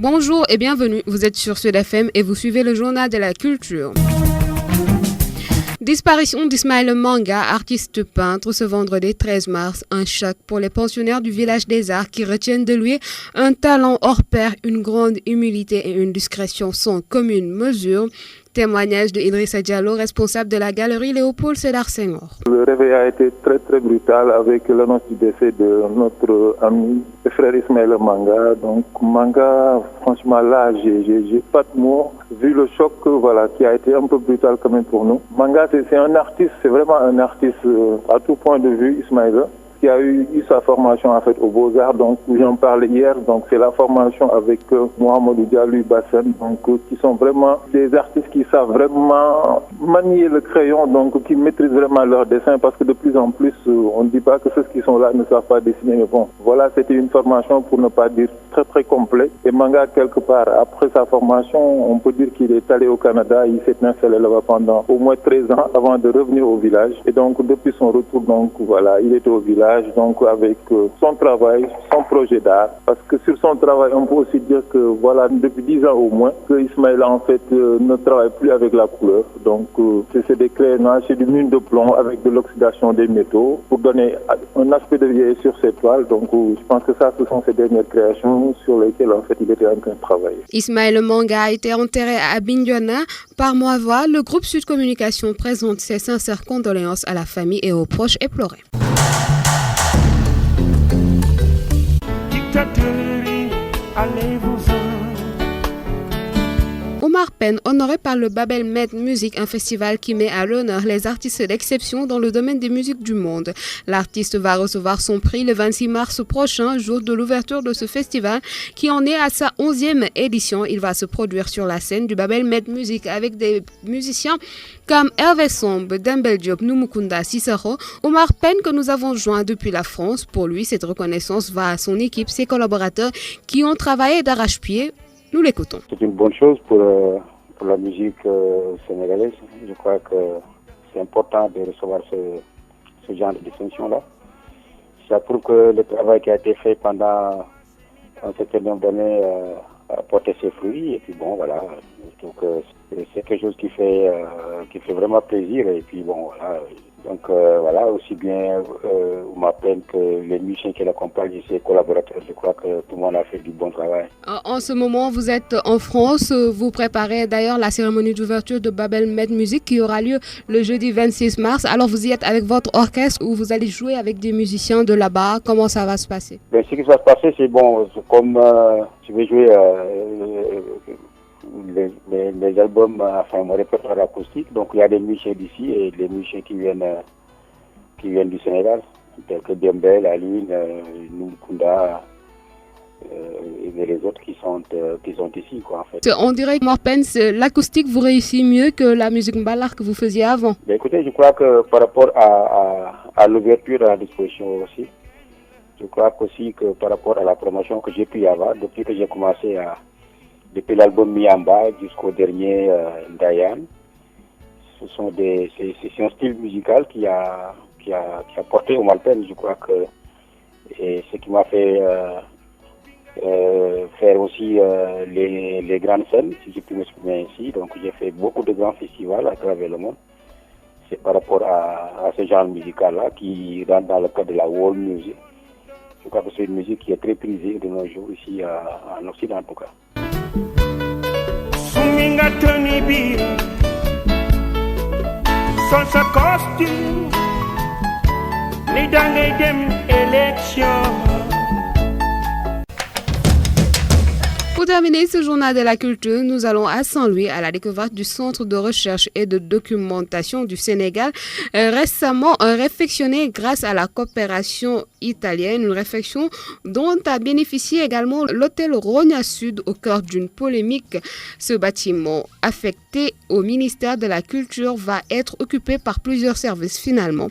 Bonjour et bienvenue, vous êtes sur Sud FM et vous suivez le journal de la culture. Disparition d'Ismaël Manga, artiste peintre, ce vendredi 13 mars. Un choc pour les pensionnaires du village des Arts qui retiennent de lui un talent hors pair, une grande humilité et une discrétion sans commune mesure. Témoignage de Idrissa Diallo, responsable de la galerie Léopold Sédar Senghor. Le réveil a été très brutal avec l'annonce du décès de notre ami et frère Ismaël Manga. Donc Manga, franchement là, j'ai pas de mots. Vu le choc qui a été un peu brutal quand même pour nous. Manga, c'est un artiste, c'est vraiment un artiste à tout point de vue, Ismaël, qui a eu sa formation en fait aux Beaux-Arts, donc j'en parlais hier, donc c'est la formation avec Mohamedou Diallo Bassem, donc qui sont vraiment des artistes qui savent vraiment manier le crayon, donc qui maîtrisent vraiment leur dessin, parce que de plus en plus, on ne dit pas que ceux qui sont là ne savent pas dessiner, mais bon, voilà, c'était une formation pour ne pas dire très complète. Et Manga, quelque part, après sa formation, on peut dire qu'il est allé au Canada, il s'est installé là-bas pendant au moins 13 ans avant de revenir au village. Et donc, depuis son retour, donc voilà, il était au village, donc avec son travail, son projet d'art. Parce que sur son travail, on peut aussi dire que voilà, depuis 10 ans au moins, que Ismaël en fait ne travaille plus avec la couleur. Donc, c'est des créations, c'est du mine de plomb avec de l'oxydation des métaux pour donner un aspect de vieillesse sur ses toiles. Donc, je pense que ça, ce sont ses dernières créations sur lesquelles en fait il était en train de travailler. Ismaël Manga a été enterré à Bignona. Par Mois-Voix, le groupe Sud Communication présente ses sincères condoléances à la famille et aux proches éplorés. Omar Pène, honoré par le Babel Med Music, un festival qui met à l'honneur les artistes d'exception dans le domaine des musiques du monde. L'artiste va recevoir son prix le 26 mars prochain, jour de l'ouverture de ce festival qui en est à sa 11e édition. Il va se produire sur la scène du Babel Med Music avec des musiciens comme Hervé Sombe, Dembel Diop, Numukunda Cicero, Omar Pène que nous avons joint depuis la France. Pour lui, cette reconnaissance va à son équipe, ses collaborateurs qui ont travaillé d'arrache-pied. Nous l'écoutons. C'est une bonne chose pour la musique sénégalaise. Je crois que c'est important de recevoir ce genre de distinction-là. Ça prouve que le travail qui a été fait pendant un certain nombre d'années a porté ses fruits. Et puis bon, voilà, je trouve que c'est quelque chose qui fait vraiment plaisir. Et puis bon, voilà. Donc voilà, aussi bien on m'appelle que les musiciens qui l'accompagnent et ses collaborateurs, je crois que tout le monde a fait du bon travail. En ce moment, vous êtes en France, vous préparez d'ailleurs la cérémonie d'ouverture de Babel Med Music qui aura lieu le jeudi 26 mars. Alors vous y êtes avec votre orchestre ou vous allez jouer avec des musiciens de là-bas? Comment ça va se passer? Ben, ce qui va se passer, c'est bon, comme je vais jouer les albums, enfin mon répertoire acoustique, donc il y a des musiciens d'ici et des musiciens qui viennent du Sénégal, tels que Dembel, Aline, Numukunda et les autres qui sont ici, quoi, en fait. On dirait que Morpen, l'acoustique vous réussit mieux que la musique mbalar que vous faisiez avant. Ben, écoutez, je crois que par rapport à l'ouverture à la disposition aussi, je crois aussi que par rapport à la promotion que j'ai pu y avoir, depuis que j'ai commencé depuis l'album Miamba jusqu'au dernier Dayan, c'est un style musical qui a porté au Malpen. Je crois que et ce qui m'a fait faire aussi les grandes scènes, si je puis m'exprimer ainsi. Donc j'ai fait beaucoup de grands festivals à travers le monde. C'est par rapport à ce genre musical-là qui rentre dans le cadre de la world music. Je crois que c'est une musique qui est très prisée de nos jours ici en Occident en tout cas. Suminga Tony B, son sa costume, les derniers élections. Pour terminer ce journal de la culture, nous allons à Saint-Louis à la découverte du Centre de recherche et de documentation du Sénégal, récemment réfectionné grâce à la coopération italienne, une réfection dont a bénéficié également l'hôtel Rogna Sud au cœur d'une polémique. Ce bâtiment affecté au ministère de la Culture va être occupé par plusieurs services finalement.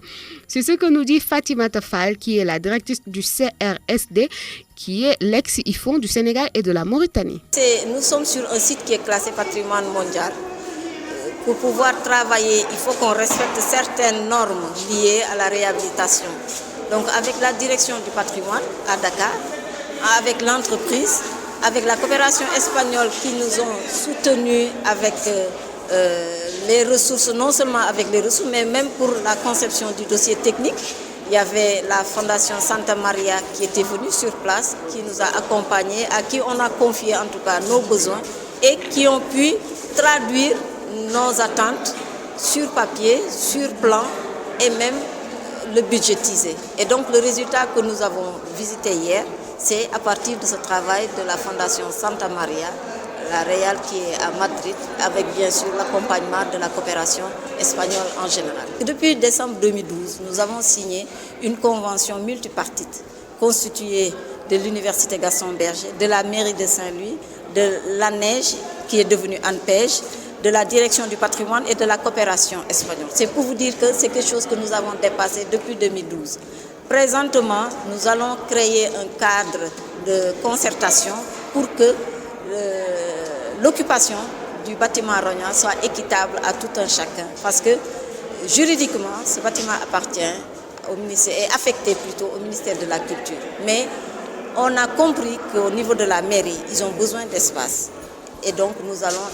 C'est ce que nous dit Fatima Tafal, qui est la directrice du CRSD, qui est l'ex-IFON du Sénégal et de la Mauritanie. Nous sommes sur un site qui est classé patrimoine mondial. Pour pouvoir travailler, il faut qu'on respecte certaines normes liées à la réhabilitation. Donc avec la direction du patrimoine à Dakar, avec l'entreprise, avec la coopération espagnole qui nous ont soutenus avec les ressources, non seulement avec les ressources, mais même pour la conception du dossier technique. Il y avait la Fondation Santa Maria qui était venue sur place, qui nous a accompagnés, à qui on a confié en tout cas nos besoins et qui ont pu traduire nos attentes sur papier, sur plan et même le budgétiser. Et donc le résultat que nous avons visité hier, c'est à partir de ce travail de la Fondation Santa Maria, la Real qui est à Madrid, avec bien sûr l'accompagnement de la coopération espagnole en général. Depuis décembre 2012, nous avons signé une convention multipartite constituée de l'Université Gaston Berger, de la mairie de Saint-Louis, de l'ANEJ qui est devenue ANPEJ, de la direction du patrimoine et de la coopération espagnole. C'est pour vous dire que c'est quelque chose que nous avons dépassé depuis 2012. Présentement, nous allons créer un cadre de concertation pour que l'occupation du bâtiment Rognan soit équitable à tout un chacun. Parce que juridiquement, ce bâtiment appartient au ministère, est affecté plutôt au ministère de la Culture. Mais on a compris qu'au niveau de la mairie, ils ont besoin d'espace. Et donc nous allons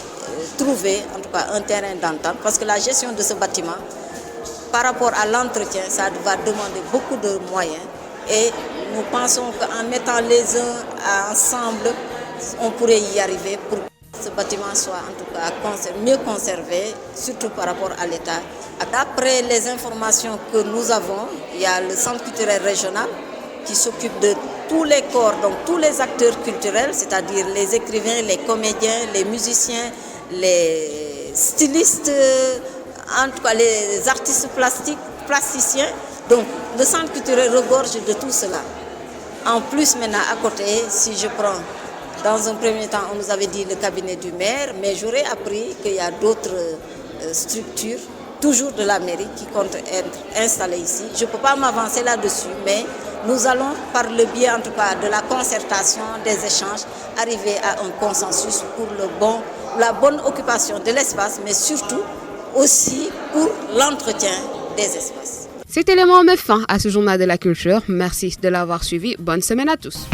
trouver en tout cas un terrain d'entente parce que la gestion de ce bâtiment, par rapport à l'entretien, ça va demander beaucoup de moyens. Et nous pensons qu'en mettant les uns ensemble, on pourrait y arriver pour que ce bâtiment soit en tout cas mieux conservé, surtout par rapport à l'État. D'après les informations que nous avons, il y a le centre culturel régional qui s'occupe de tous les corps, donc tous les acteurs culturels, c'est-à-dire les écrivains, les comédiens, les musiciens, les stylistes, en tout cas les artistes plasticiens. Donc le centre culturel regorge de tout cela. En plus maintenant à côté, si je prends, dans un premier temps on nous avait dit le cabinet du maire, mais j'aurais appris qu'il y a d'autres structures, toujours de la mairie, qui comptent être installées ici. Je ne peux pas m'avancer là-dessus, mais nous allons, par le biais en tout cas de la concertation, des échanges, arriver à un consensus pour la bonne occupation de l'espace, mais surtout aussi pour l'entretien des espaces. Cet élément met fin à ce journal de la culture. Merci de l'avoir suivi. Bonne semaine à tous.